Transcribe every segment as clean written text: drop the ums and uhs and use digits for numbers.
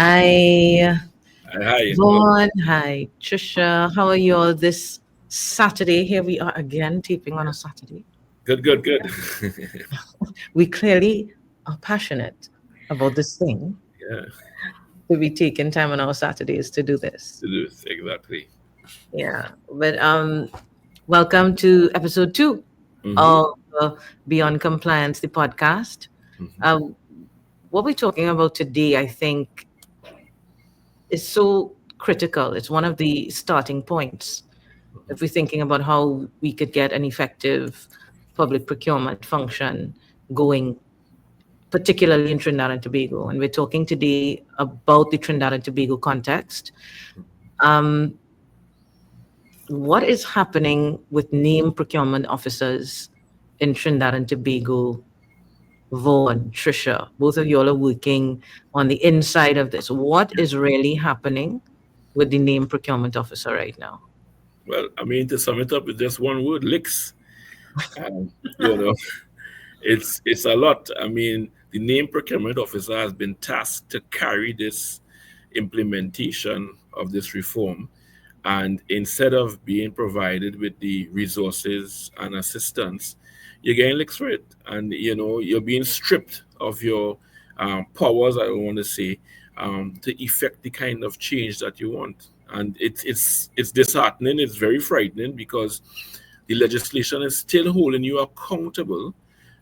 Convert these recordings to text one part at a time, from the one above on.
Hi, Hi. Well, Vaughn. Hi, Tricia. How are you all this Saturday? Here we are again, taping on a Saturday. good. We clearly are passionate about this thing Yeah, to be taking time on our Saturdays to do this. to do this, exactly. Yeah, but welcome to episode 2 Mm-hmm. of Beyond Compliance, the podcast. Mm-hmm. Um, what we're talking about today, I think, is so critical. It's one of the starting points if we're thinking about how we could get an effective public procurement function going, particularly in Trinidad and Tobago. And we're talking today about the Trinidad and Tobago context. Um, what is happening with named procurement officers in Trinidad and Tobago? Vaughn, Tricia, both of you all are working on the inside of this. What is really happening with the named procurement officer right now? Well, I mean, to sum it up with just one word, licks. Um, you know, it's a lot. I mean, the named procurement officer has been tasked to carry this implementation of this reform, and instead of being provided with the resources and assistance, you're getting licks for it, and you're being stripped of your powers. I want to say to effect the kind of change that you want, and it's disheartening. It's very frightening because the legislation is still holding you accountable,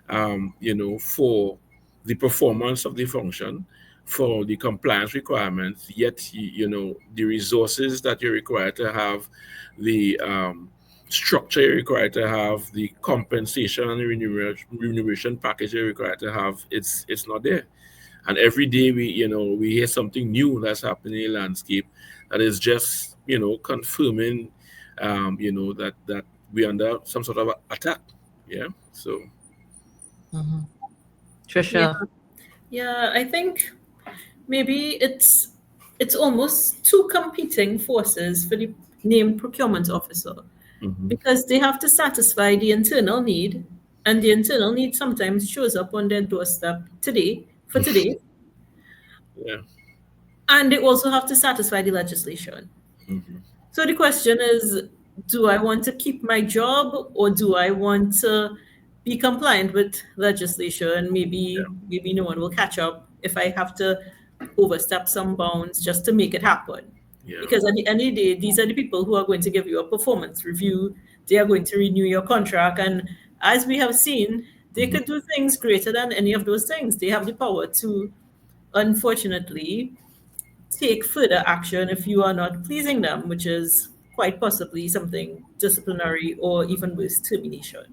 for the performance of the function, for the compliance requirements, yet, the resources that you're required to have, the structure you're required to have, the compensation and the remuneration package you're required to have, it's not there. And every day we hear something new that's happening in the landscape that is just, confirming, that we're under some sort of attack. Yeah. So. Mhm. Yeah, Trisha. yeah. I think maybe it's almost two competing forces for the named procurement officer Mhm. because they have to satisfy the internal need, and the internal need sometimes shows up on their doorstep today, Yeah. and they also have to satisfy the legislation. Mhm. So the question is, do I want to keep my job or do I want to be compliant with legislation? Maybe no one will catch up if I have to overstep some bounds just to make it happen. Yeah. Because at the end of the day, these are the people who are going to give you a performance review. They are going to renew your contract. And as we have seen, they Mhm. could do things greater than any of those things. They have the power to, unfortunately, take further action if you are not pleasing them, which is quite possibly something disciplinary or even worse, termination.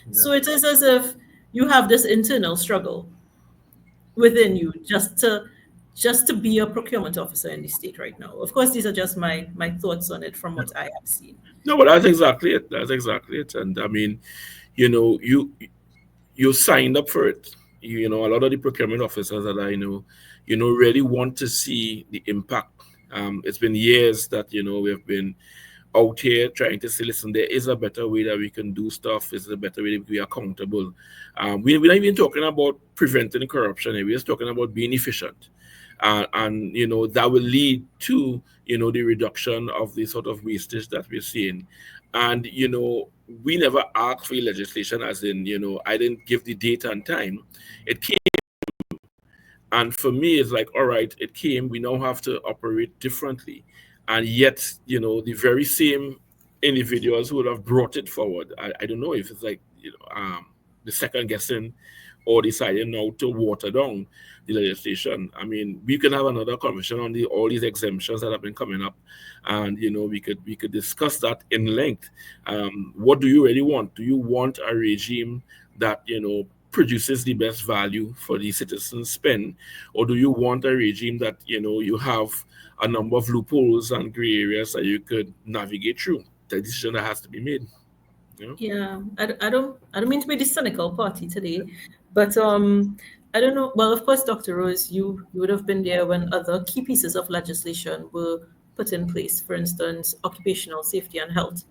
Yeah. So it is as if you have this internal struggle within you just to be a procurement officer in the state right now. Of course, these are just my thoughts on it from what I have seen. No, but that's exactly it. That's exactly it. And I mean, you know, you you signed up for it. A lot of the procurement officers that I know, really want to see the impact. It's been years that we've been out here trying to say, listen, there is a better way that we can do stuff. Is a better way to be accountable. We're not even talking about preventing corruption. We're just talking about being efficient. And that will lead to the reduction of the sort of wastage that we're seeing. And we never asked for legislation, as in I didn't give the date and time. It came, and for me it's like, all right, it came, we now have to operate differently. And yet the very same individuals who would have brought it forward, I don't know if it's like the second guessing or deciding now to water down the legislation. I mean, we can have another conversation on all these exemptions that have been coming up, and we could discuss that in length. What do you really want? Do you want a regime that produces the best value for the citizens spend, or do you want a regime that you have a number of loopholes and gray areas that you could navigate through? The decision that has to be made. You know? Yeah, I don't mean to be the cynical party today, but I don't know. Well, of course, Dr. Rose, you would have been there when other key pieces of legislation were put in place. For instance, occupational safety and health.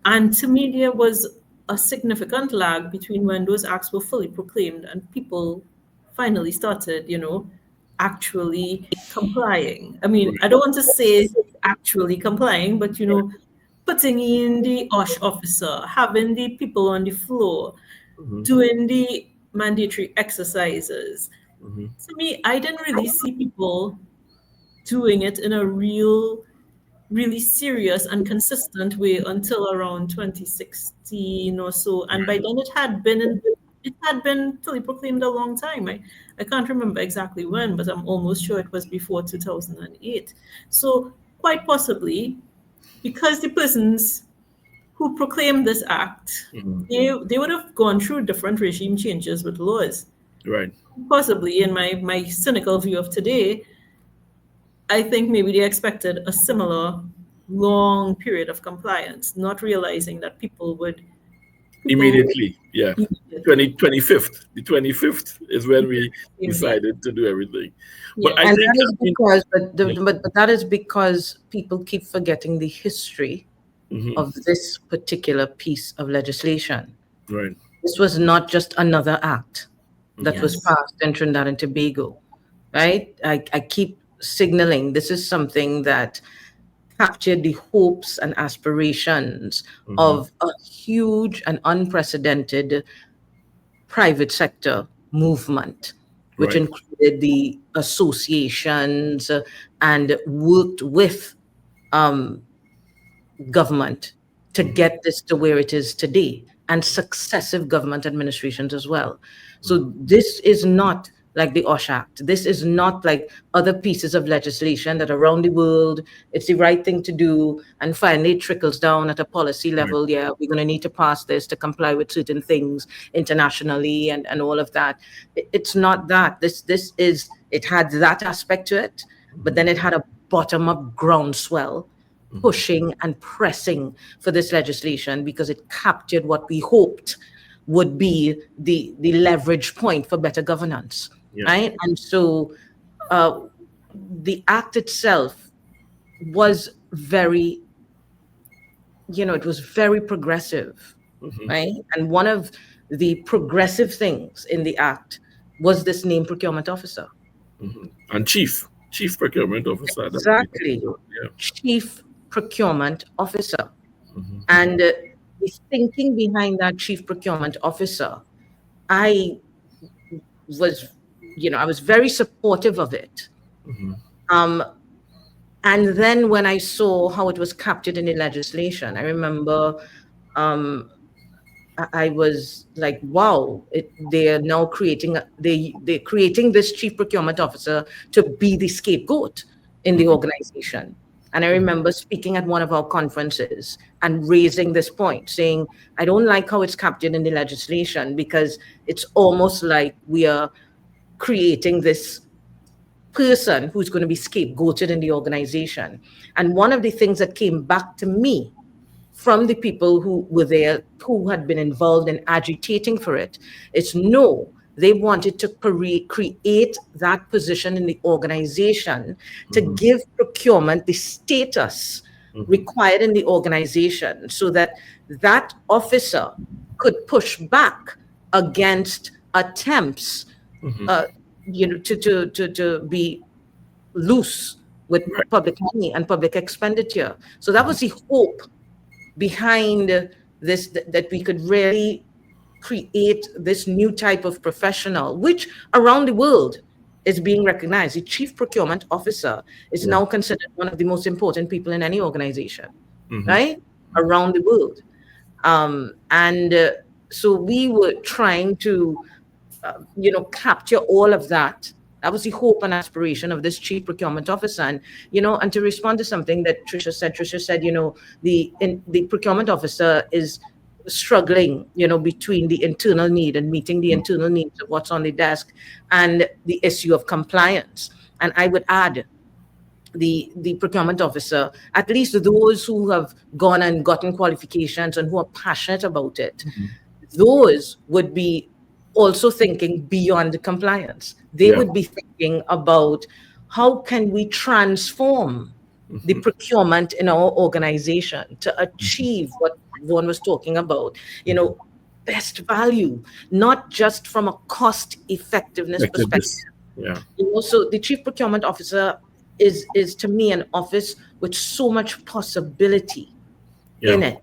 And to me, there was a significant lag between when those acts were fully proclaimed and people finally started, actually complying. I mean, I don't want to say actually complying, but putting in the OSH officer, having the people on the floor, doing the mandatory exercises. To me, I didn't really see people doing it in a really serious and consistent way until around 2016 or so. And by then it had been fully proclaimed a long time. I can't remember exactly when, but I'm almost sure it was before 2008. So quite possibly, because the persons who proclaimed this act, they would have gone through different regime changes with laws. Right. Possibly, in my cynical view of today, I think maybe they expected a similar long period of compliance, not realizing that people would Immediately. Yeah. immediately. 25th. The 25th is when we decided to do everything. But Yeah. I And think that is because, Yeah. but that is because people keep forgetting the history of this particular piece of legislation. Right. This was not just another act that was Yes. passed in Trinidad and Tobago, right? I keep signaling this is something that captured the hopes and aspirations of a huge and unprecedented private sector movement, which Right. included the associations and worked with um, government to get this to where it is today, and successive government administrations as well. So this is not like the OSHA Act. This is not like other pieces of legislation that around the world, it's the right thing to do, and finally it trickles down at a policy level. Yeah, we're going to need to pass this to comply with certain things internationally and all of that. It's not that. It had that aspect to it, but then it had a bottom-up groundswell pushing and pressing for this legislation because it captured what we hoped would be the leverage point for better governance, right? And so the act itself was very, it was very progressive, right? And one of the progressive things in the act was this named procurement officer. And Chief Procurement Officer. Exactly. Yeah. Chief Procurement Officer. And the thinking behind that Chief Procurement Officer, I was, I was very supportive of it. And then when I saw how it was captured in the legislation, I remember I was like, wow, they are now they're creating this Chief Procurement Officer to be the scapegoat in the organization. And I remember speaking at one of our conferences and raising this point, saying, I don't like how it's captured in the legislation because it's almost like we are creating this person who's going to be scapegoated in the organization. And one of the things that came back to me from the people who were there, who had been involved in agitating for it, is no, they wanted to create that position in the organization to give procurement the status required in the organization so that that officer could push back against attempts to be loose with public money and public expenditure. So that was the hope behind this, that we could really create this new type of professional, which around the world is being recognized. The Chief Procurement Officer is now considered one of the most important people in any organization, right? Around the world. So we were trying to, capture all of that. That was the hope and aspiration of this Chief Procurement Officer. And to respond to something that Tricia said, the procurement officer is struggling, between the internal need and meeting the internal needs of what's on the desk and the issue of compliance. And I would add the procurement officer, at least those who have gone and gotten qualifications and who are passionate about it, those would be also thinking beyond the compliance. They would be thinking about how can we transform the procurement in our organization to achieve what Vaughn was talking about, best value, not just from a cost effectiveness perspective, Yeah. So the Chief Procurement Officer is to me an office with so much possibility in Yeah.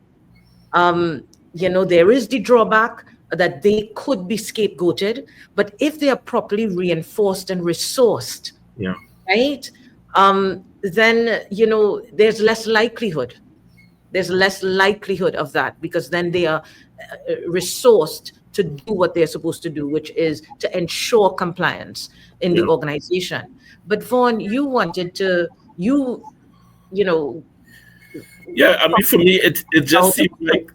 it. There is the drawback that they could be scapegoated, but if they are properly reinforced and resourced, Yeah. right, then there's less likelihood. There's less likelihood of that because then they are resourced to do what they're supposed to do, which is to ensure compliance in the Yeah. organization. But Vaughn, you wanted to, you know, Yeah. I mean, for me, it just out of seems like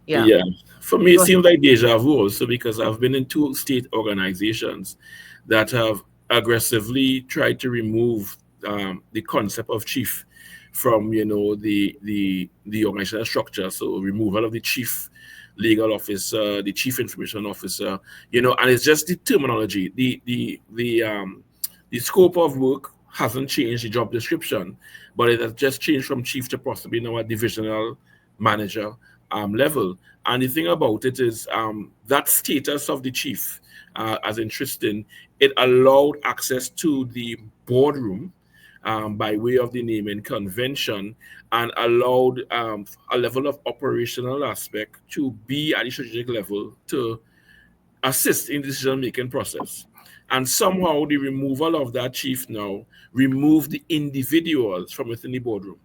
yeah, yeah. For me, it go ahead. seems like deja vu also because I've been in two state organizations that have aggressively tried to remove the concept of chief from the organizational structure. So removal of the chief legal officer, the chief information officer, and it's just the terminology, the scope of work hasn't changed, the job description, but it has just changed from chief to possibly now a divisional manager level. And the thing about it is that status of the chief, as interesting, it allowed access to the boardroom by way of the naming convention and allowed a level of operational aspect to be at the strategic level to assist in the decision-making process. And somehow the removal of that chief now removed the individuals from within the boardroom.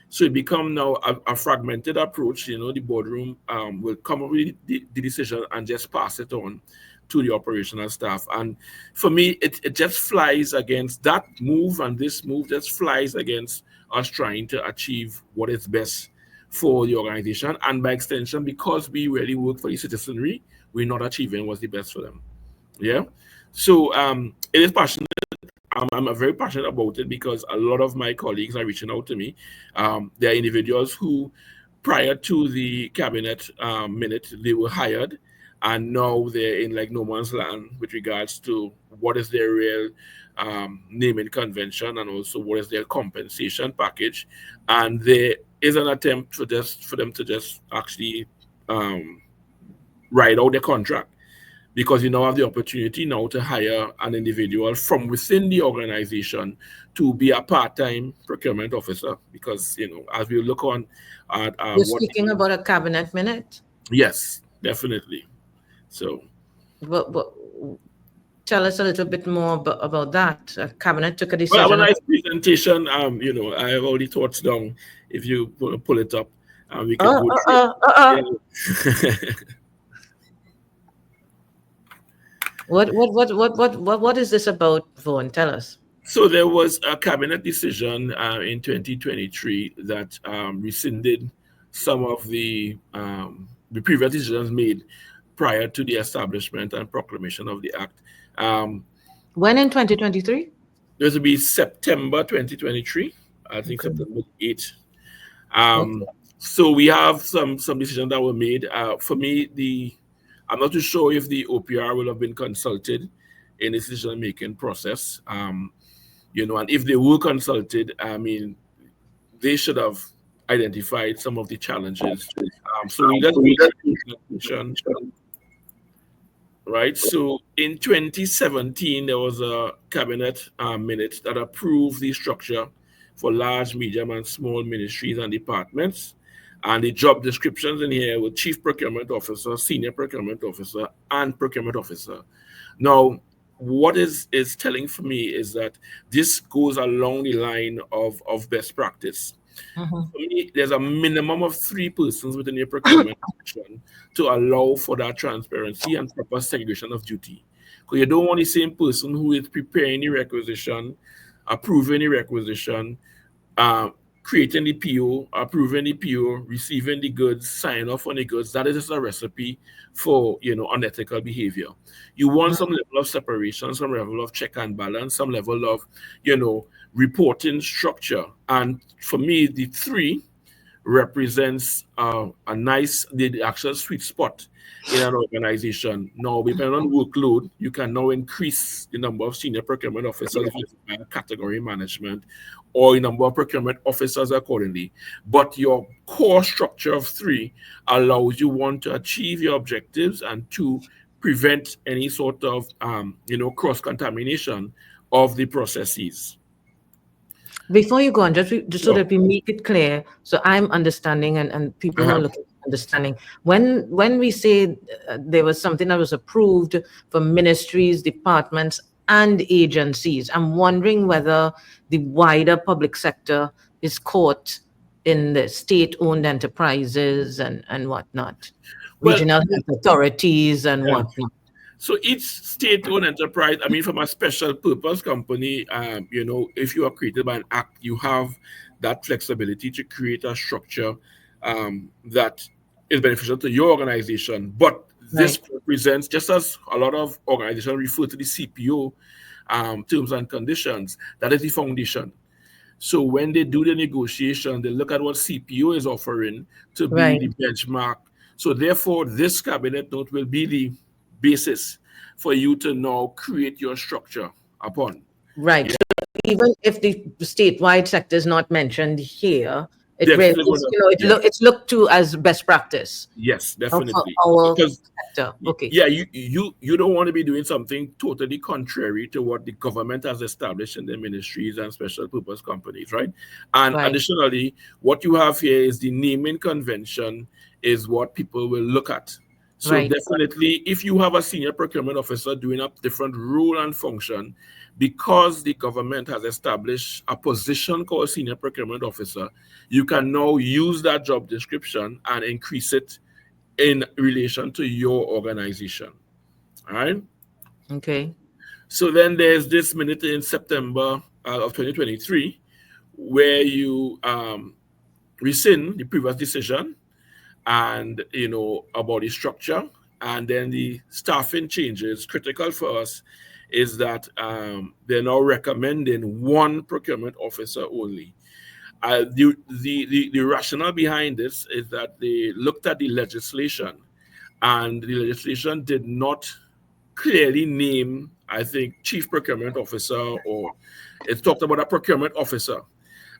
So it become now a fragmented approach. The boardroom will come up with the decision and just pass it on to the operational staff. And for me, it just flies against that move, and this move just flies against us trying to achieve what is best for the organization. And by extension, because we really work for the citizenry, we're not achieving what's the best for them. Yeah. So it is passionate. I'm very passionate about it because a lot of my colleagues are reaching out to me. There are individuals who, prior to the cabinet minute, they were hired, and now they're in like no man's land with regards to what is their real naming convention and also what is their compensation package. And there is an attempt for them to just actually write out their contract because you now have the opportunity now to hire an individual from within the organization to be a part-time procurement officer because as we look on at You're what speaking about a cabinet minute. yes, definitely. So But tell us a little bit more about that. Cabinet took a well, have a decision. nice presentation. I have all the thoughts down. If you pull it up, we can go through it. Yeah. What is this about, Vaughn? Tell us. So there was a cabinet decision in 2023 that rescinded some of the previous decisions made prior to the establishment and proclamation of the act. When in 2023? This will be September 2023. I think Okay. September 8th. Okay. So we have some decisions that were made. For me, I'm not too sure if the OPR will have been consulted in the decision-making process. And if they were consulted, I mean, they should have identified some of the challenges. So we just mention, right? So in 2017, there was a cabinet minute that approved the structure for large, medium, and small ministries and departments. And the job descriptions in here were Chief Procurement Officer, Senior Procurement Officer, and Procurement Officer. Now, what is telling for me is that this goes along the line of best practice. Mhm. For me, there's a minimum of 3 persons within your procurement function to allow for that transparency and proper segregation of duty. Because you don't want the same person who is preparing the requisition, approving the requisition, uh, creating the PO, approving the PO, receiving the goods, sign off on the goods. That is just a recipe for unethical behavior. You want some level of separation, some level of check and balance, some level of reporting structure. And for me, the 3 represents the actual sweet spot in an organization. Now, depending on workload, you can now increase the number of senior procurement officers if you category management or the number of procurement officers accordingly. But your core structure of 3 allows you, 1, to achieve your objectives, and 2, prevent any sort of cross-contamination of the processes. Before you go on, just so Sure. that we make it clear, so I'm understanding and people who are Uh-huh. looking at understanding. When we say there was something that was approved for ministries, departments, and agencies, I'm wondering whether the wider public sector is caught in the state-owned enterprises and whatnot, Well, regional health authorities and yeah. whatnot. So each state-owned enterprise, I mean, from a special purpose company, if you are created by an act, you have that flexibility to create a structure that is beneficial to your organization. But this Right. represents, just as a lot of organizations refer to the CPO terms and conditions, that is the foundation. So when they do the negotiation, they look at what CPO is offering to be Right. the benchmark. So therefore, this cabinet note will be the basis for you to now create your structure upon. Right. Yeah, So even if the statewide sector is not mentioned here, it they're really still is, gonna, yeah, it's looked to as best practice yes, for definitely. our Because sector. Okay. yeah, you don't want to be doing something totally contrary to what the government has established in their ministries and special purpose companies, right? And Right. additionally, what you have here is the naming convention is what people will look at. So Right. definitely, if you have a senior procurement officer doing a different role and function, because the government has established a position called senior procurement officer, you can now use that job description and increase it in relation to your organization. All right. Okay. So then there's this minute in September of 2023 where you rescind the previous decision and about the structure, and then the staffing changes. Critical for us is that they're now recommending one procurement officer only. The rationale behind this is that they looked at the legislation, and the legislation did not clearly name, I think, Chief Procurement Officer, or it talked about a procurement officer.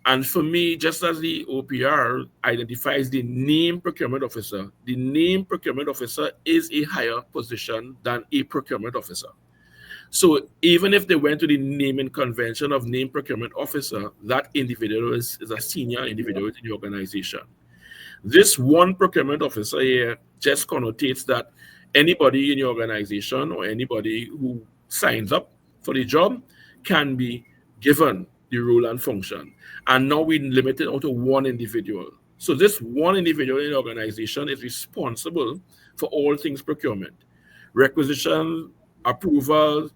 And for me, just as the OPR identifies the named procurement officer, the named procurement officer is a higher position than a procurement officer. So even if they went to the naming convention of named procurement officer, that individual is a senior individual in the organization. This one procurement officer here just connotates that anybody in your organization or anybody who signs up for the job can be given the role and function. And now we limit it out to one individual. So this one individual in the organization is responsible for all things procurement, requisition, approval,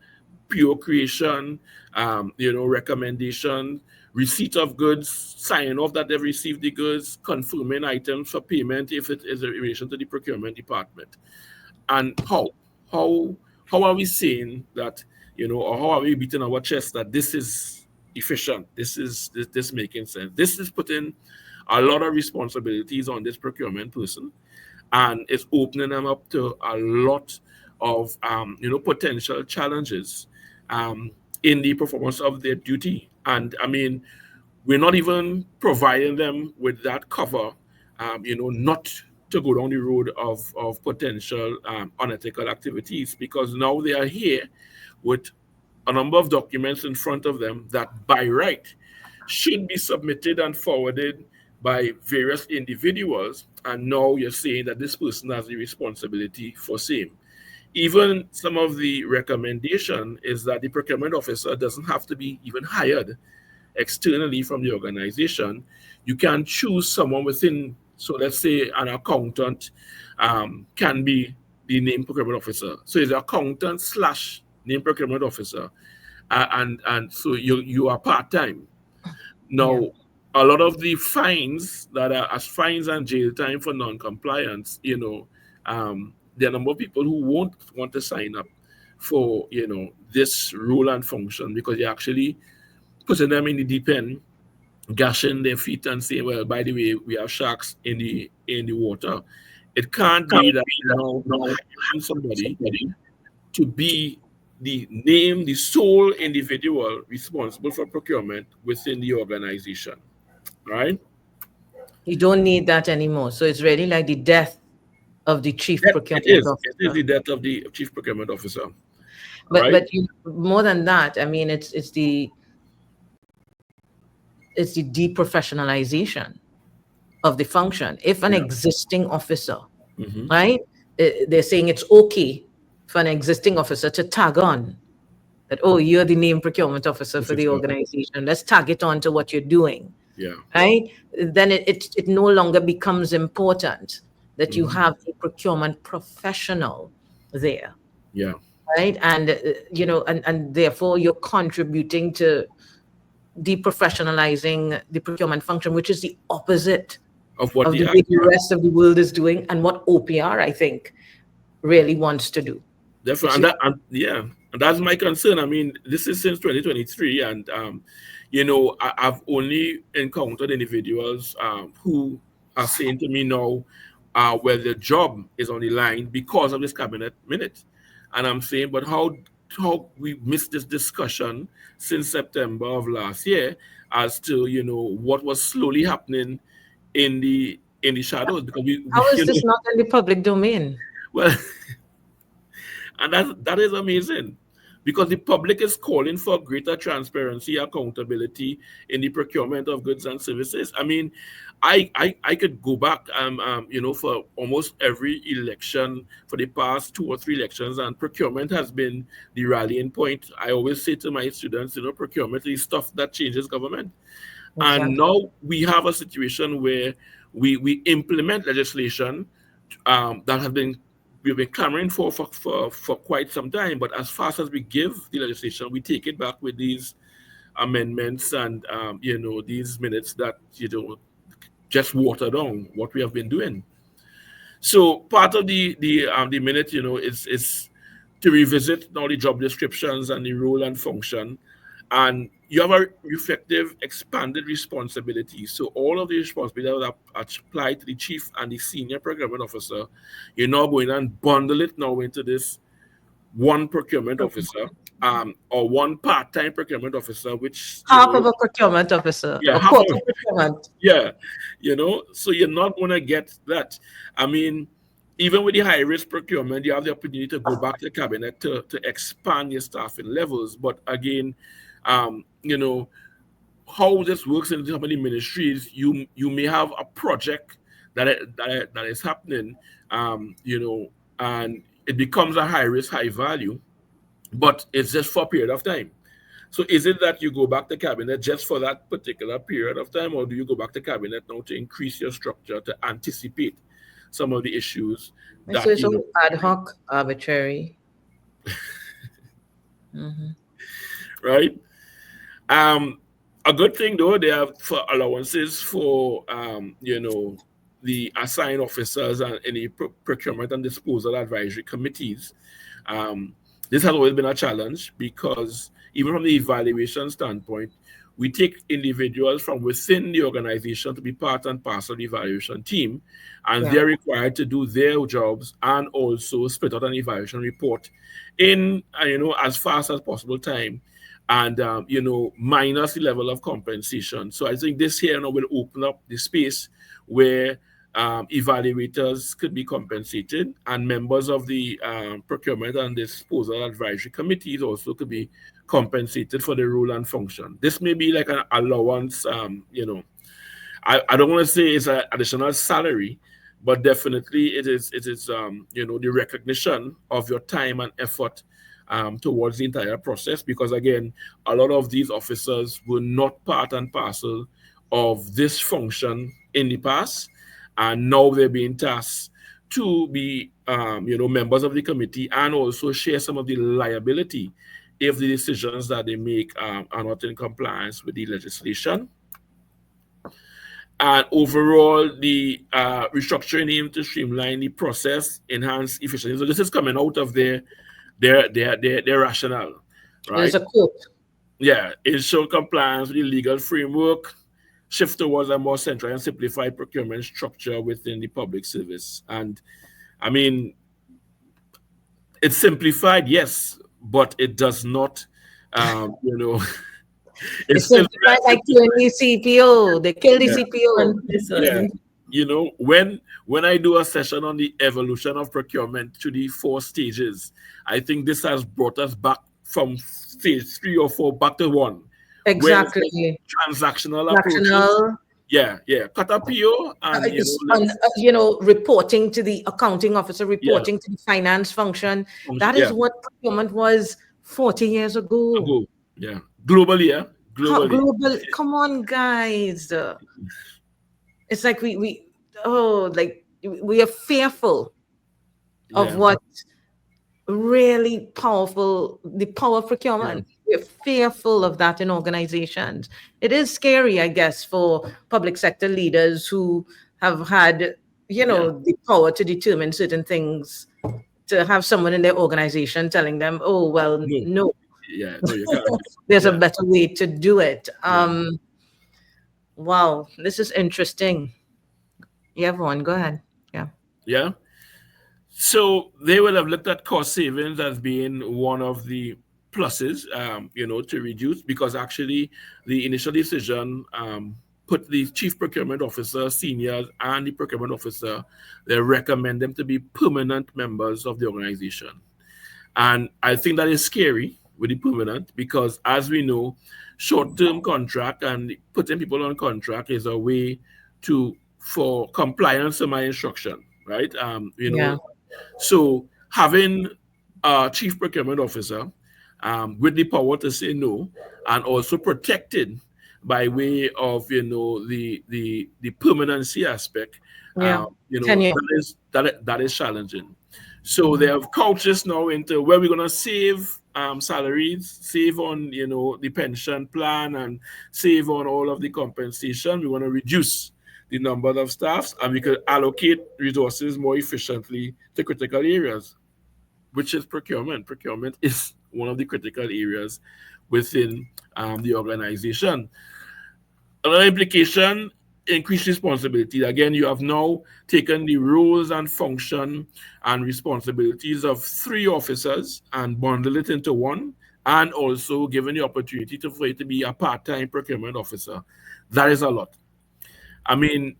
PO creation, recommendation, receipt of goods, sign off that they've received the goods, confirming items for payment if it is in relation to the procurement department. And how how are we saying that, or how are we beating our chest that this is efficient, this making sense? This is putting a lot of responsibilities on this procurement person, and it's opening them up to a lot of potential challenges in the performance of their duty. And I mean, we're not even providing them with that cover, not to go down the road of potential unethical activities, because now they are here with a number of documents in front of them that by right should be submitted and forwarded by various individuals. And now you're saying that this person has the responsibility for same. Even some of the recommendation is that the procurement officer doesn't have to be even hired externally from the organization. You can choose someone within. So let's say an accountant can be the named procurement officer. So it's accountant slash named procurement officer, and so you are part time. Yeah. Now, a lot of the fines that are as fines and jail time for non-compliance, there are a number of people who won't want to sign up for this role and function, because you're actually putting them in the deep end, gashing their feet and saying, well, by the way, we have sharks in the water. It can't be that now hiring somebody to be the sole individual responsible for procurement within the organization, right? You don't need that anymore. So it's really like the death of the Chief It Procurement is. Officer. It is the death of the Chief Procurement Officer. But Right? more than that, I mean, it's the deprofessionalization of the function. If an existing officer, right, they're saying it's okay for an existing officer to tag on that, oh, you're the named procurement officer for the organization. Let's tag it on to what you're doing. Yeah. Right? Then it no longer becomes important that you have a procurement professional there. Yeah. Right? And, and therefore you're contributing to deprofessionalizing the procurement function, which is the opposite Of what the way the rest of the world is doing and what OPR, I think, really wants to do. Definitely. And that's my concern. I mean, this is since 2023, and I've only encountered individuals who are saying to me now, well, the job is on the line because of this cabinet minute. And I'm saying, but how we missed this discussion since September of last year as to what was slowly happening in the shadows, because how is this not in the public domain? Well, and that is amazing, because the public is calling for greater transparency, accountability in the procurement of goods and services. I mean, I could go back, for almost every election for the past 2 or 3 elections, and procurement has been the rallying point. I always say to my students, procurement is stuff that changes government. Exactly. And now we have a situation where we implement legislation that we've been clamoring for quite some time, but as fast as we give the legislation, we take it back with these amendments and these minutes that just water down what we have been doing. So part of the minute is to revisit now the job descriptions and the role and function, and you have a effective expanded responsibility. So all of the responsibilities that apply to the chief and the senior procurement officer, you're now going and bundle it now into this one procurement officer, or one part-time procurement officer, which half of a procurement officer, yeah, a quarter procurement. Yeah, so you're not going to get that. I mean, even with the high-risk procurement, you have the opportunity to go back to the cabinet to expand your staffing levels. But again, how this works in so many ministries, you may have a project that is happening, and it becomes a high risk, high value, but it's just for a period of time. So is it that you go back to cabinet just for that particular period of time, or do you go back to cabinet now to increase your structure to anticipate some of the issues? So it's all ad hoc, arbitrary. Right? A good thing though, they have for allowances for the assigned officers and any procurement and disposal advisory committees. This has always been a challenge, because even from the evaluation standpoint, we take individuals from within the organization to be part and parcel of the evaluation team, and they're required to do their jobs and also spit out an evaluation report in as fast as possible time, and minus the level of compensation. So I think this here now will open up the space where evaluators could be compensated, and members of the procurement and disposal advisory committees also could be compensated for the role and function. This may be like an allowance. I don't want to say it's an additional salary, but definitely it is the recognition of your time and effort towards the entire process, because again, a lot of these officers were not part and parcel of this function in the past, and now they're being tasked to be members of the committee and also share some of the liability if the decisions that they make are not in compliance with the legislation. And overall, the restructuring aim to streamline the process, enhance efficiency. So this is coming out of their rationale, right? There's a quote. Yeah, ensure compliance with the legal framework, shift towards a more central and simplified procurement structure within the public service. And I mean, it's simplified, yes, but it does not, it's simplified like killing the CPO. They kill the CPO. Yeah. you know, when I do a session on the evolution of procurement to the 4 stages, I think this has brought us back from stage 3 or 4 back to 1, where it's just Exactly. transactional approaches. Fractional, Yeah, yeah. Cut a PO and, you know, let's, reporting to the accounting officer, yeah, reporting to the finance function. That yeah, is what procurement was 40 years ago. go. Yeah. Globally, yeah. How Globally. global, come on, guys. It's like we are fearful of Yeah. what really powerful, the power of Yeah. procurement. We're fearful of that in organizations. It is scary, I guess, for public sector leaders who have had, Yeah. the power to determine certain things, to have someone in their organization telling them, oh, well, No. no, Yeah. No, you can't. there's a Yeah. better way to do it. Yeah. Wow, this is interesting. Yeah, Vaughn, go ahead. Yeah. Yeah. So they will have looked at cost savings as being one of the pluses, you know, to reduce, because actually the initial decision put the chief procurement officer, seniors, and the procurement officer, they recommend them to be permanent members of the organization. And I think that is scary with the permanent, because as we know, short-term contract and putting people on contract is a way to for compliance to my instruction, right? You know, Yeah. so having a chief procurement officer with the power to say no, and also protected by way of, you know, the permanency aspect, Yeah. you know, Tenure. that is challenging. So they have couches now into where we're gonna save salaries, save on, you know, the pension plan, and save on all of the compensation. We want to reduce the number of staffs, and we could allocate resources more efficiently to critical areas, which is procurement. Procurement is one of the critical areas within the organization. Another implication, increased responsibility. Again, you have now taken the roles and function and responsibilities of 3 officers and bundled it into one, and also given the opportunity for it to be a part-time procurement officer. That is a lot. I mean,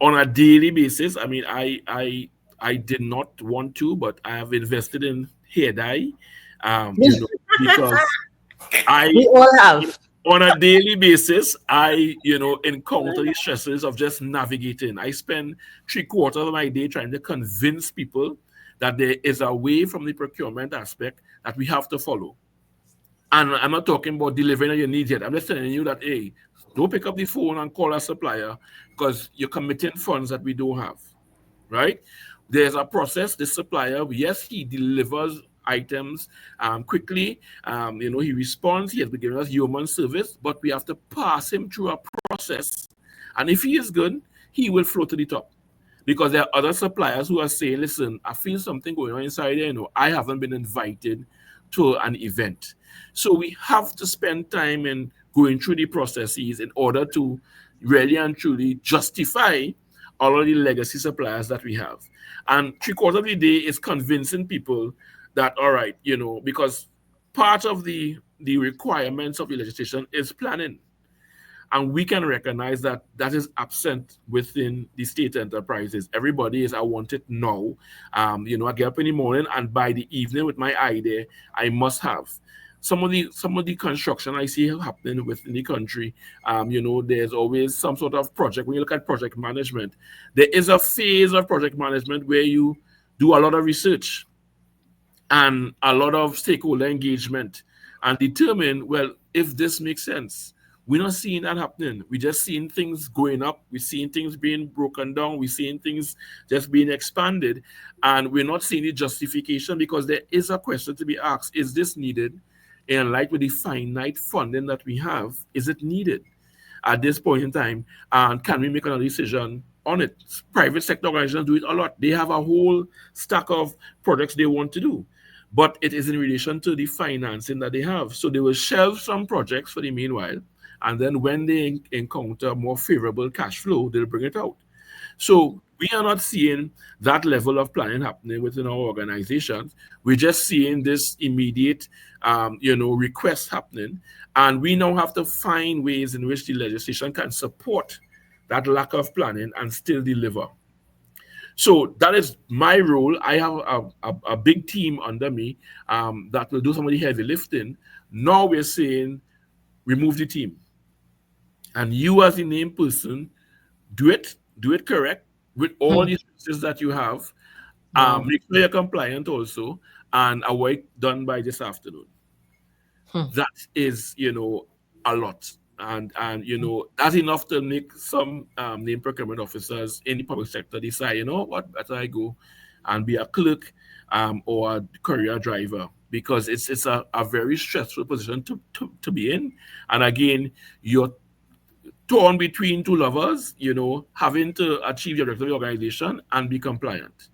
on a daily basis, I mean, I did not want to, but I have invested in hair dye, you know, because I We all have. on a daily basis, I, you know, encounter the stresses of just navigating. I spend 3/4 of my day trying to convince people that there is a way from the procurement aspect that we have to follow. And I'm not talking about delivering on your needs yet. I'm just telling you that, hey, don't pick up the phone and call a supplier because you're committing funds that we don't have, right? There's a process. The supplier, yes, he delivers items quickly. You know, he responds. He has been giving us human service, but we have to pass him through a process. And if he is good, he will float to the top. Because there are other suppliers who are saying, listen, I feel something going on inside there. You know, I haven't been invited to an event. So we have to spend time in going through the processes in order to really and truly justify all of the legacy suppliers that we have. And 3/4 of the day is convincing people that, all right, you know, because part of the requirements of the legislation is planning. And we can recognize that that is absent within the state enterprises. Everybody is, I want it now. You know, I get up in the morning and by the evening with my idea, I must have. Some of the construction I see happening within the country, you know, there's always some sort of project. When you look at project management, there is a phase of project management where you do a lot of research and a lot of stakeholder engagement and determine, well, if this makes sense. We're not seeing that happening. We're just seeing things going up. We're seeing things being broken down. We're seeing things just being expanded. And we're not seeing the justification, because there is a question to be asked. Is this needed? In light with the finite funding that we have, is it needed at this point in time? And can we make another decision on it? Private sector organizations do it a lot. They have a whole stack of projects they want to do, but it is in relation to the financing that they have. So they will shelve some projects for the meanwhile, and then when they encounter more favorable cash flow, they'll bring it out. So we are not seeing that level of planning happening within our organizations. We're just seeing this immediate, you know, request happening, and we now have to find ways in which the legislation can support that lack of planning, and still deliver. So that is my role. I have a big team under me that will do some of the heavy lifting. Now we're saying remove the team. And you as the named person, do it correct with all Hmm. the services that you have. Wow. Make sure you're compliant also, and avoid done by this afternoon. Hmm. That is, a lot. And that's enough to make some named procurement officers in the public sector decide, you know what, better I go and be a clerk or a courier driver, because it's a very stressful position to be in. And again, you're torn between two lovers, having to achieve your objective of the organization and be compliant.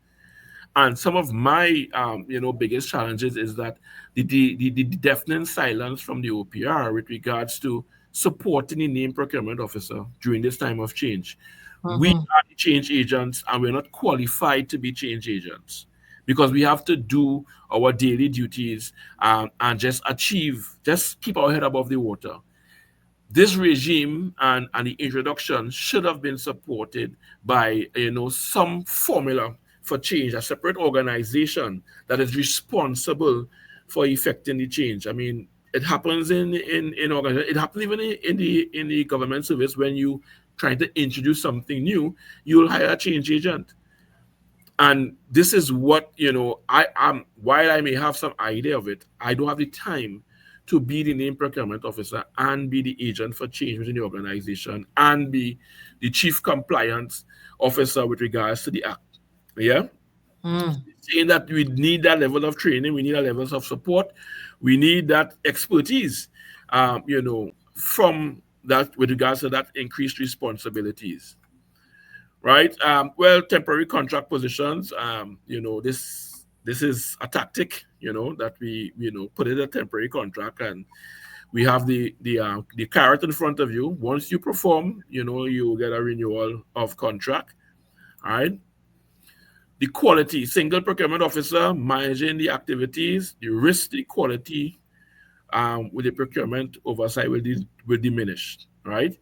And some of my, biggest challenges is that the deafening silence from the OPR with regards to supporting the named procurement officer during this time of change. We Hmm. are the change agents, and we're not qualified to be change agents because we have to do our daily duties and just keep our head above the water. This regime and the introduction should have been supported by some formula for change, a separate organization that is responsible for effecting the change. I mean, it happens in organization. It happens even in the government service. When you trying to introduce something new, you'll hire a change agent. And this is what, I am, while I may have some idea of it, I don't have the time to be the named procurement officer and be the agent for change within the organization and be the chief compliance officer with regards to the act. Yeah. Hmm. Saying that we need that level of training, we need that levels of support, we need that expertise, from that with regards to that increased responsibilities. Right. Well, temporary contract positions. This is a tactic. That we put in a temporary contract, and we have the carrot in front of you. Once you perform, you get a renewal of contract. All right. The quality, single procurement officer managing the activities, the risk, the quality with the procurement oversight will diminish, right?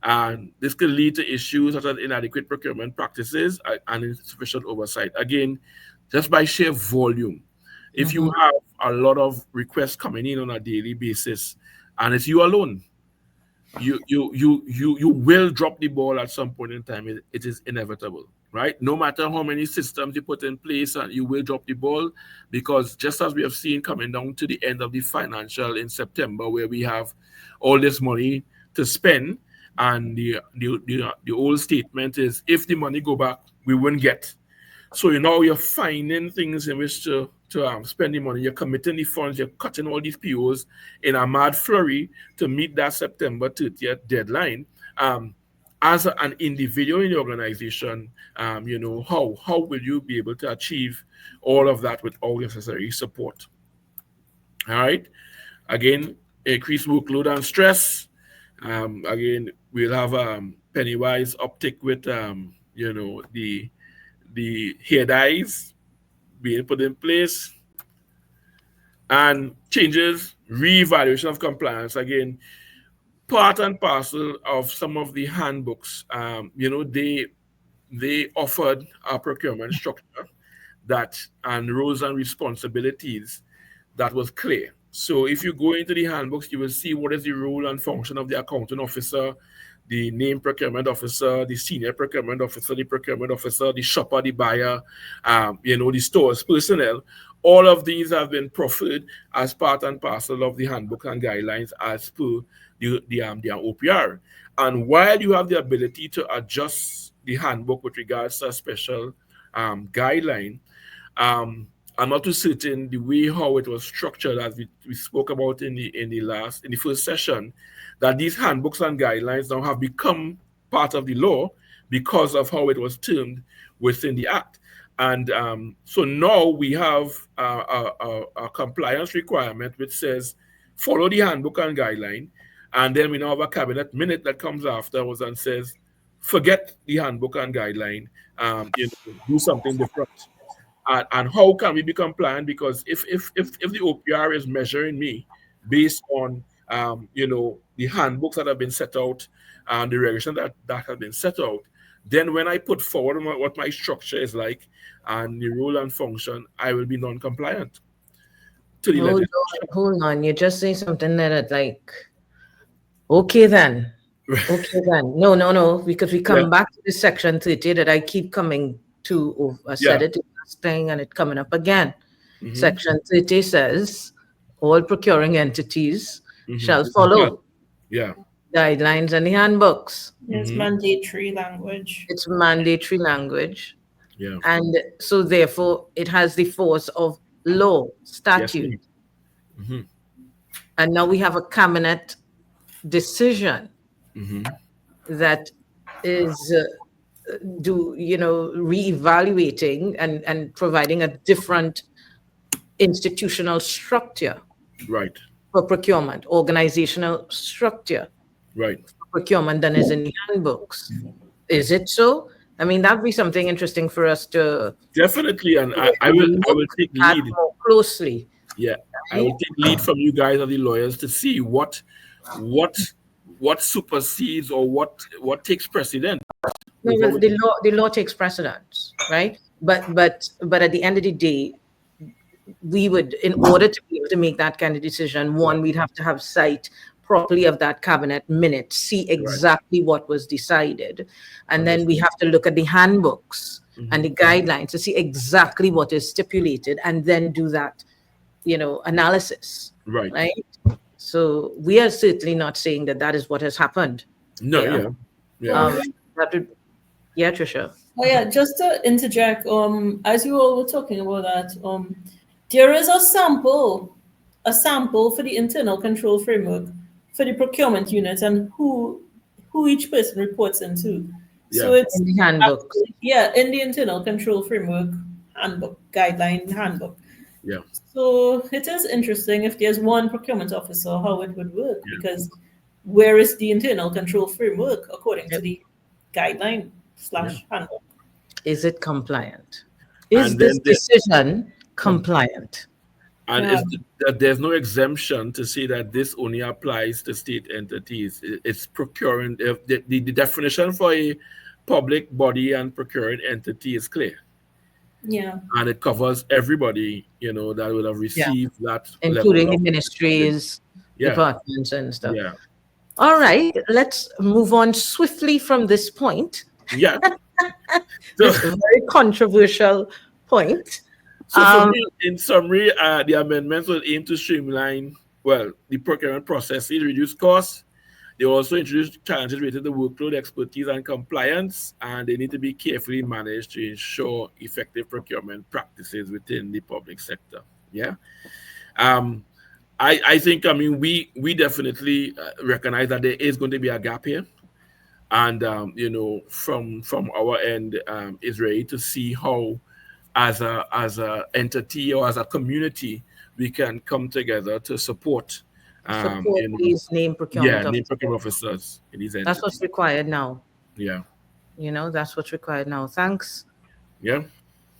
And this could lead to issues such as inadequate procurement practices and insufficient oversight. Again, just by sheer volume. If you Hmm. have a lot of requests coming in on a daily basis, and it's you alone, you will drop the ball at some point in time. It is inevitable, right? No matter how many systems you put in place, and you will drop the ball, because just as we have seen coming down to the end of the financial in September, where we have all this money to spend, and the old statement is, if the money go back, we won't get. So you're finding things in which to spend the money. You're committing the funds. You're cutting all these POs in a mad flurry to meet that September 30th deadline. As an individual in the organization, how will you be able to achieve all of that with all necessary support? All right. Again, increased workload and stress. Again, we'll have Pennywise uptick with the hair dyes being put in place, and changes, re-evaluation of compliance. Again, part and parcel of some of the handbooks. They offered a procurement structure that and roles and responsibilities that was clear. So if you go into the handbooks, you will see what is the role and function of the accounting officer, the named procurement officer, the senior procurement officer, the procurement officer, the shopper, the buyer, the stores personnel. All of these have been proffered as part and parcel of the handbook and guidelines as per the OPR. And while you have the ability to adjust the handbook with regards to a special guideline, I'm not too certain the way how it was structured, as we spoke about in the first session, that these handbooks and guidelines now have become part of the law because of how it was termed within the act. And so now we have a compliance requirement which says follow the handbook and guideline, and then we now have a cabinet minute that comes afterwards and says forget the handbook and guideline, do something different. And how can we be compliant? Because if the OPR is measuring me based on the handbooks that have been set out and the regulation that has been set out, then when I put forward what my structure is like and the role and function, I will be non-compliant to the Hold legislation. on, hold on. You just say something that like, okay then. Okay then. No, no, no. Because we Yeah, come back to this section 30 that I keep coming to. Oh, I said yeah. it last thing and it coming up again. Hmm. Section 30 says all procuring entities Hmm. shall follow Yeah. guidelines and the handbooks. It's Hmm. mandatory language. It's mandatory language. Yeah. And so therefore it has the force of law, Yes, statute. indeed. Hmm. And now we have a cabinet decision Hmm. that is re-evaluating and providing a different institutional structure Right. for procurement, organizational structure Right. for procurement than is in the handbooks. Is it so? I mean, that'd be something interesting for us to Definitely, and I will look take at lead. more closely. Yeah, I Right? will take lead from you guys or the lawyers to see what what supersedes or what takes precedent No, over but the law takes precedence, right? But at the end of the day, we would, in order to be able to make that kind of decision, one, we'd have to have sight properly of that cabinet minute, see right. exactly what was decided, and then we Understood. have to look at the handbooks and Hmm. the guidelines to see exactly what is stipulated, and then do that, analysis, Right. right? So we are certainly not saying that that is what has happened No. here. Yeah. Yeah. Um, That would, yeah, Tricia. Oh yeah, just to interject, as you all were talking about that, there is a sample for the internal control framework for the procurement unit and who each person reports into. Yeah. So it's In the handbooks. yeah, in the internal control framework handbook, guideline handbook. Yeah. So it is interesting if there's one procurement officer, how it would work, Yeah. because where is the internal control framework according to Yep. the guideline Yeah. slash handbook? Is it compliant? Is And this then decision compliant? and Yeah. that there's no exemption to say that this only applies to state entities. It's procuring. The definition for a public body and procuring entity is clear, Yeah. and it covers everybody. That would have Yeah. received that level Including the of. ministries, Yeah. departments, and stuff. Yeah. All right, let's move on swiftly from this point, Yeah. this So, very controversial point. so for Um, me, in summary, the amendments will aim to streamline, the procurement processes, reduce costs. They also introduce challenges related to workload, expertise, and compliance, and they need to be carefully managed to ensure effective procurement practices within the public sector. Yeah. Um, I think, we definitely recognize that there is going to be a gap here. And, from our end, is ready to see how, as a entity or as a community, we can come together to support, support these named procurement named officers. procurement officers in these That's what's entities. required now. Yeah. That's what's required now. Thanks. Yeah.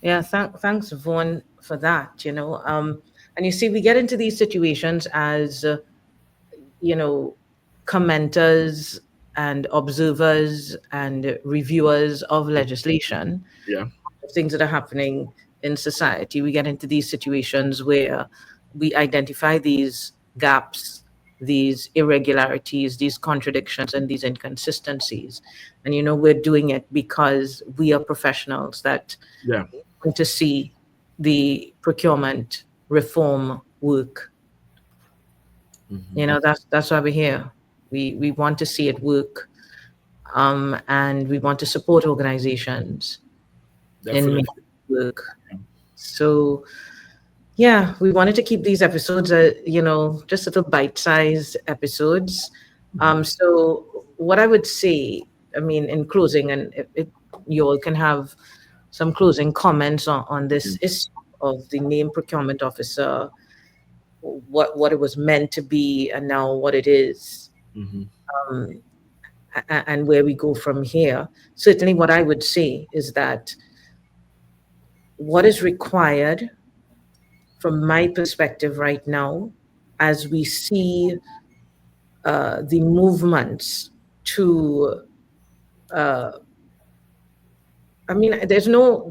Yeah, thanks, Vaughn, for that. And you see, we get into these situations as, commenters and observers and reviewers of legislation, Yeah. things that are happening in society. We get into these situations where we identify these gaps, these irregularities, these contradictions, and these inconsistencies. And, we're doing it because we are professionals that Yeah. want to see the procurement reform work. Mhm. That's why we're here. We want to see it work, and we want to support organizations in making Definitely. it work. So, yeah, we wanted to keep these episodes, just little bite-sized episodes. So, what I would say, in closing, and if you all can have some closing comments on this issue of the named procurement officer, what it was meant to be, and now what it is, Mhm. and where we go from here. Certainly, what I would say is that what is required from my perspective right now, as we see the movements to, I mean, there's no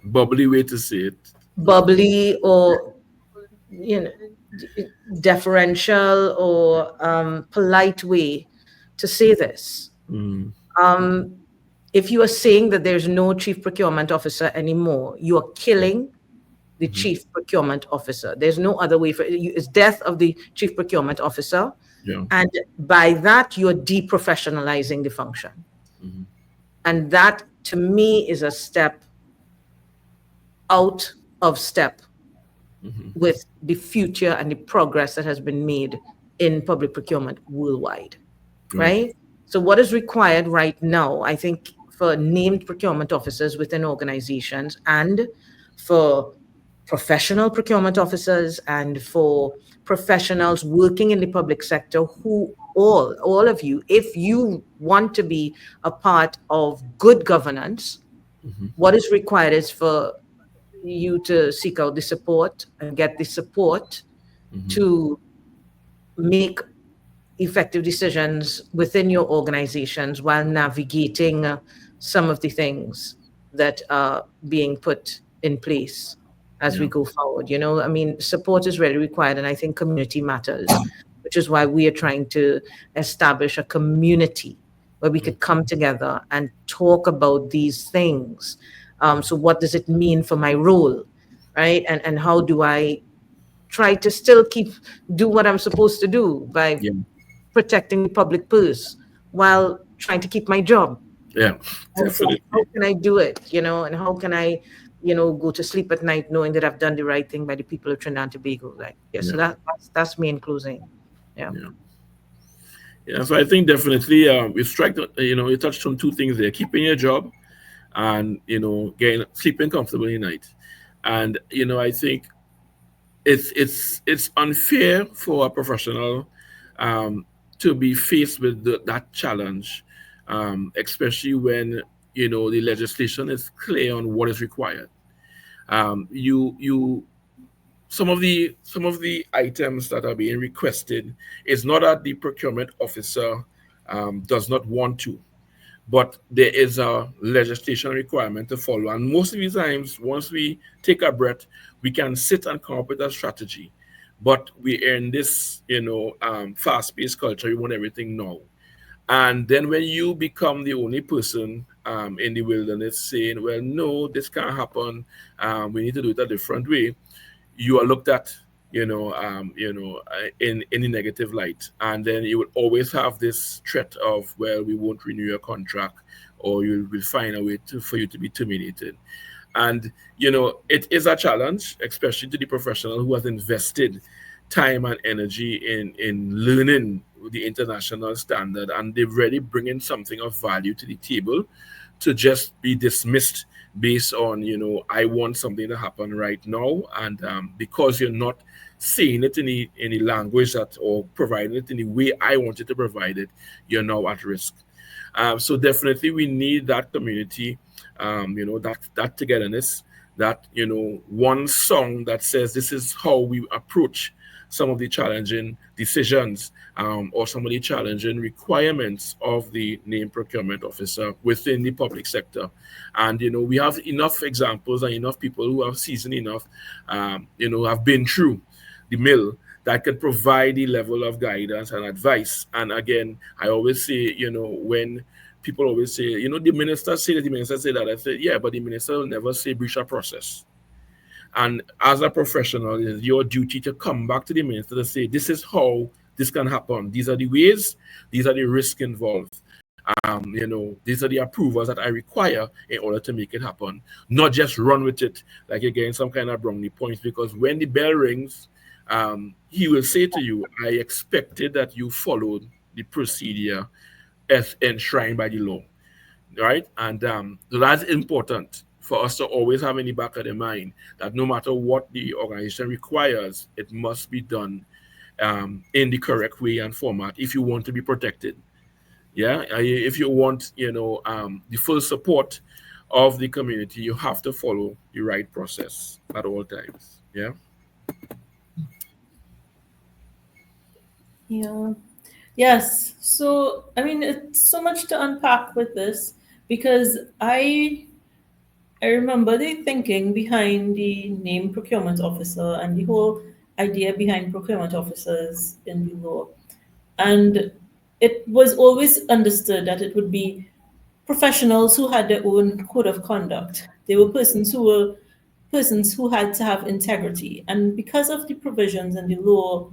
Bubbly way to say it. bubbly or, you know, deferential or polite way to say this. Mm, If you are saying that there's no chief procurement officer anymore, you are killing the chief procurement officer. There's no other way for it. It's death of the chief procurement officer. yeah. And by that, you're deprofessionalizing the function. And that, to me, is a step out of step with the future and the progress that has been made in public procurement worldwide, right? So what is required right now, I think, for named procurement officers within organizations and for professional procurement officers and for professionals working in the public sector, who all of you, if you want to be a part of good governance, what is required is for you to seek out the support and get the support to make effective decisions within your organizations while navigating some of the things that are being put in place as we go forward. You know, I mean, support is really required, and I think community matters, which is why we are trying to establish a community where we could come together and talk about these things. So what does it mean for my role, right? And how do I try to still do what I'm supposed to do by protecting the public purse while trying to keep my job? Yeah, And so definitely. how can I do it, you know, and how can I, you know, go to sleep at night knowing that I've done the right thing by the people of Trinidad and Tobago? Like, yeah, so that's me in closing. Yeah. Yeah, so I think definitely we strike, you touched on two things there: keeping your job and getting sleeping comfortably at night. And I think it's unfair for a professional to be faced with that challenge, especially when the legislation is clear on what is required. You some of the items that are being requested is not that the procurement officer does not want to, but there is a legislation requirement to follow. And most of the times, once we take a breath, we can sit and come up with a strategy. But we are in this, fast-paced culture. We want everything now. And then when you become the only person in the wilderness saying, "Well, no, this can't happen. We need to do it a different way," you are looked at, in a negative light, and then you will always have this threat of, "Well, we won't renew your contract, or you will find a way for you to be terminated." And it is a challenge, especially to the professional who has invested time and energy in learning the international standard, and they're really bringing something of value to the table, to just be dismissed based on, I want something to happen right now, and because you're not saying it in the language that, or providing it in the way I want you to provide it, you're now at risk. So definitely we need that community, that togetherness, that one song that says this is how we approach some of the challenging decisions, or some of the challenging requirements of the named procurement officer within the public sector. And we have enough examples and enough people who have seasoned enough, have been through the mill, that can provide the level of guidance and advice. And again, I always say, when people always say, the minister say that, the minister say that, I say, yeah, but the minister will never say breach a process. And as a professional, it is your duty to come back to the minister to say, this is how this can happen. These are the ways, these are the risks involved. These are the approvals that I require in order to make it happen. Not just run with it like you're getting some kind of brownie points, because when the bell rings, he will say to you, I expected that you followed the procedure as enshrined by the law. Right? And so that's important for us to always have in the back of the mind, that no matter what the organization requires, it must be done in the correct way and format if you want to be protected. Yeah, if you want, the full support of the community, you have to follow the right process at all times. Yeah. Yeah. Yes. So, I mean, it's so much to unpack with this because I remember the thinking behind the name procurement officer and the whole idea behind procurement officers in the law. And it was always understood that it would be professionals who had their own code of conduct. They were persons who had to have integrity. And because of the provisions in the law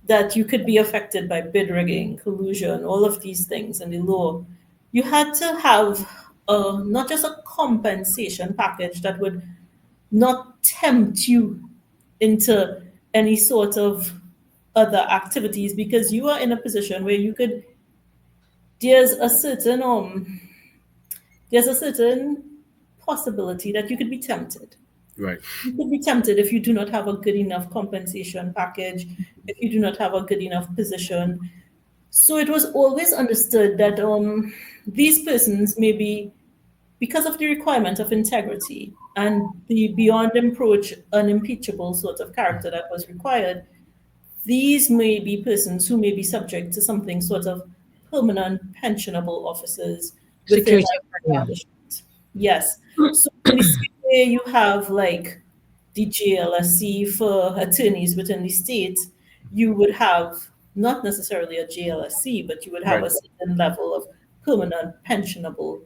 that you could be affected by bid rigging, collusion, all of these things in the law, you had to have not just a compensation package that would not tempt you into any sort of other activities because you are in a position where you could there's a certain there's a certain possibility that you could be tempted. Right. You could be tempted if you do not have a good enough compensation package, if you do not have a good enough position. So it was always understood that these persons may be, because of the requirement of integrity and the beyond reproach, unimpeachable sort of character that was required, these may be persons who may be subject to something sort of permanent pensionable officers within Security that of tenure. establishment. Yes. So in the same way you have like the JLSC for attorneys within the state, you would have not necessarily a JLSC, but you would have Right. a certain level of permanent pensionable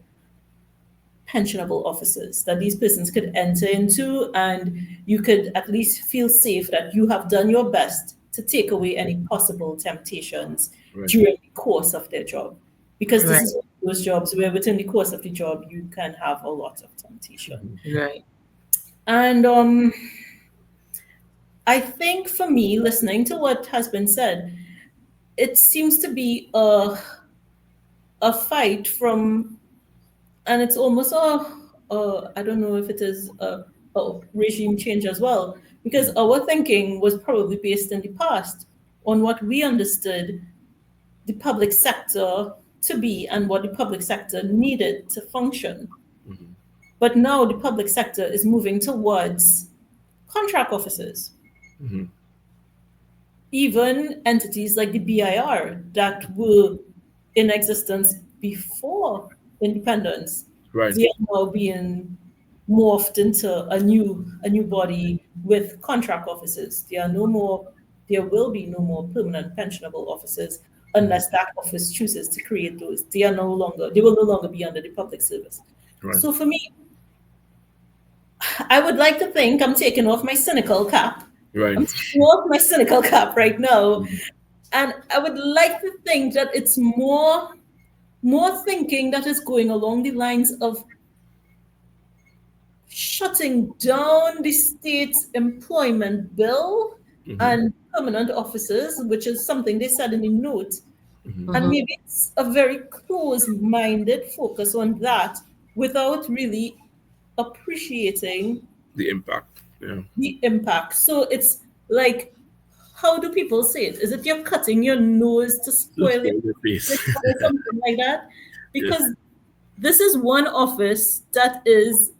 officers that these persons could enter into, and you could at least feel safe that you have done your best to take away any possible temptations Right. during the course of their job. Because this Right. is one of those jobs where within the course of the job you can have a lot of temptation. Right. And I think for me, listening to what has been said, it seems to be a fight from, and it's almost I don't know if it is a regime change as well, because our thinking was probably based in the past on what we understood the public sector to be and what the public sector needed to function. Mhm. But now the public sector is moving towards contract officers, Mhm. even entities like the BIR that were in existence before independence. Right. They are now being morphed into a new body with contract officers. There will be no more permanent pensionable officers unless that office chooses to create those. They will no longer be under the public service. Right. So for me, I would like to think I'm taking off my cynical cap. Right. I'm taking off my cynical cap right now. And I would like to think that it's more thinking that is going along the lines of shutting down the state's employment bill Mhm. and permanent officers, which is something they said in the note. Mhm. And maybe it's a very close-minded focus on that without really appreciating The impact. Yeah. the impact. So it's like, how do people say it? Is it you're cutting your nose to spoil your The face. or something like that? Yes. Because this is one office that is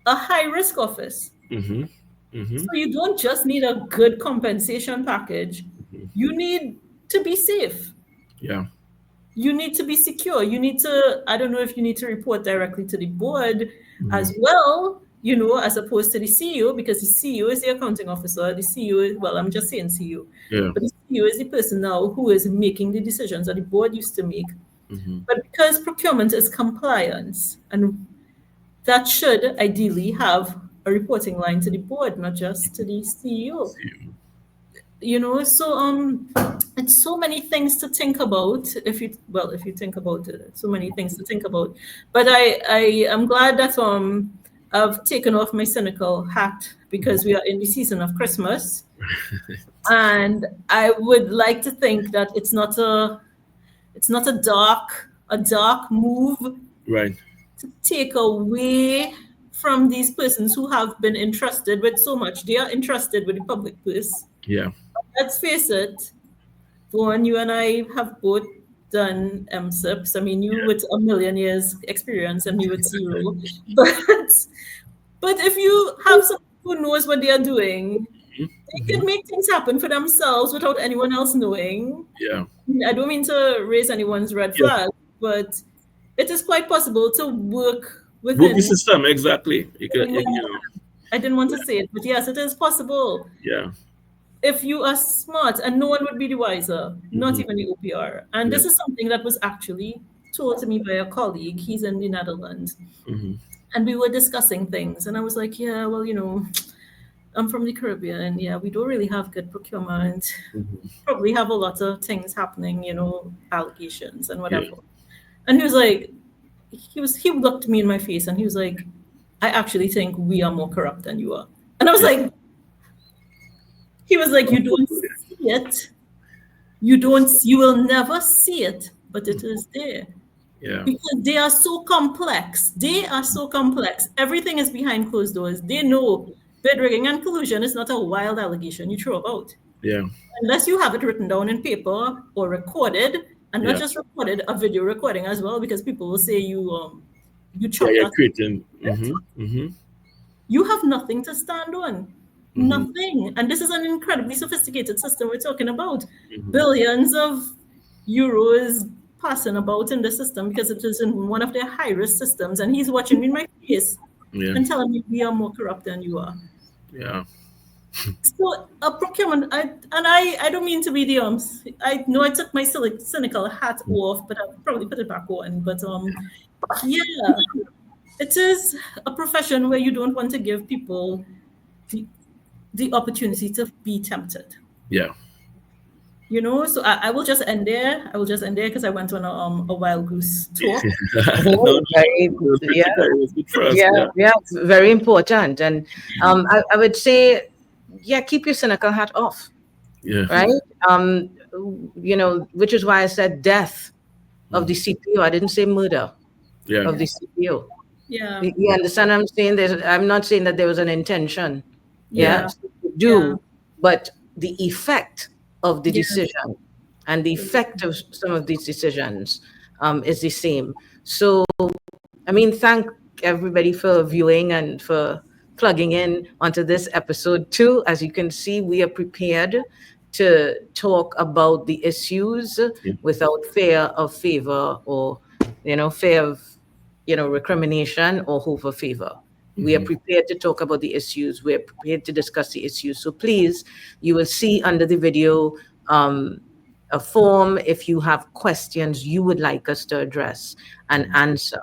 a high risk office. Mhm. Mhm. So you don't just need a good compensation package, you need to be safe. Yeah. You need to be secure. You need to, I don't know if you need to report directly to the board as well, as opposed to the CEO, because the CEO is the accounting officer. The CEO is, well, I'm just saying CEO, Yeah. but the CEO is the person now who is making the decisions that the board used to make. Mhm. But because procurement is compliance, and that should ideally have a reporting line to the board, not just to the CEO. So it's so many things to think about if you think about it, so many things to think about. But I am glad that I've taken off my cynical hat because we are in the season of Christmas. And I would like to think that it's not a dark move Right. to take away from these persons who have been entrusted with so much. They are entrusted with the public purse. Yeah. Let's face it, Vaughn, you and I have both done MSIPs. I mean, you with a million years experience and me with zero. But if you have someone who knows what they are doing they can make things happen for themselves without anyone else knowing. Yeah. I don't mean to raise anyone's red flag, but it is quite possible to work within Work the system, exactly. You can, I didn't want to say it, but yes, it is possible. Yeah. If you are smart, and no one would be the wiser, not even the OPR. And this is something that was actually told to me by a colleague. He's in the Netherlands. And we were discussing things. And I was like, yeah, well, I'm from the Caribbean. Yeah, we don't really have good procurement. Probably have a lot of things happening, allegations and whatever. Yeah. And he was like, he looked me in my face and he was like, I actually think we are more corrupt than you are. And I was like, he was like, you don't see it. You will never see it, but it is there. Yeah. Because they are so complex. Everything is behind closed doors. They know bid rigging and collusion is not a wild allegation you throw about. Yeah. Unless you have it written down in paper or recorded, and not just recorded, a video recording as well, because people will say you chopped you're out. creating. You have nothing to stand on. Nothing. And this is an incredibly sophisticated system we're talking about. Billions of euros passing about in the system because it is in one of their high-risk systems. And he's watching me in my face and telling me we are more corrupt than you are. Yeah. So a procurement, I don't mean to be the I know I took my cynical hat off, but I'll probably put it back on. But yeah, it is a profession where you don't want to give people the opportunity to be tempted. Yeah. So I will just end there. Because I went on a wild goose tour. Very important. And I would say, keep your cynical hat off. Yeah. Right. Which is why I said death of the CPO. I didn't say murder of the CPO. Yeah. You understand what I'm saying? I'm not saying that there was an intention. But the effect of the decision and the effect of some of these decisions is the same. So, thank everybody for viewing and for plugging in onto this episode 2. As you can see, we are prepared to talk about the issues without fear of favor or, fear of, recrimination or hope of favor. We are prepared to talk about the issues. We're prepared to discuss the issues. So please, you will see under the video a form if you have questions you would like us to address and answer,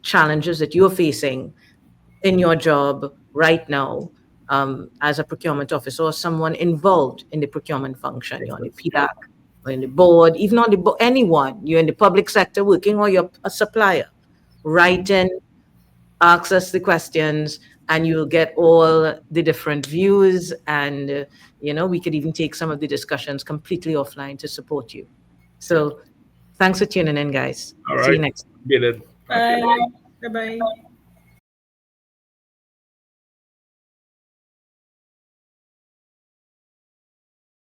challenges that you're facing in your job right now as a procurement officer or someone involved in the procurement function. You're on the PDAC or in the board, even on the board, anyone. You're in the public sector working or you're a supplier. Write in, ask us the questions, and you'll get all the different views. And, we could even take some of the discussions completely offline to support you. So thanks for tuning in, guys. All right. See you next time. Bye. Bye-bye.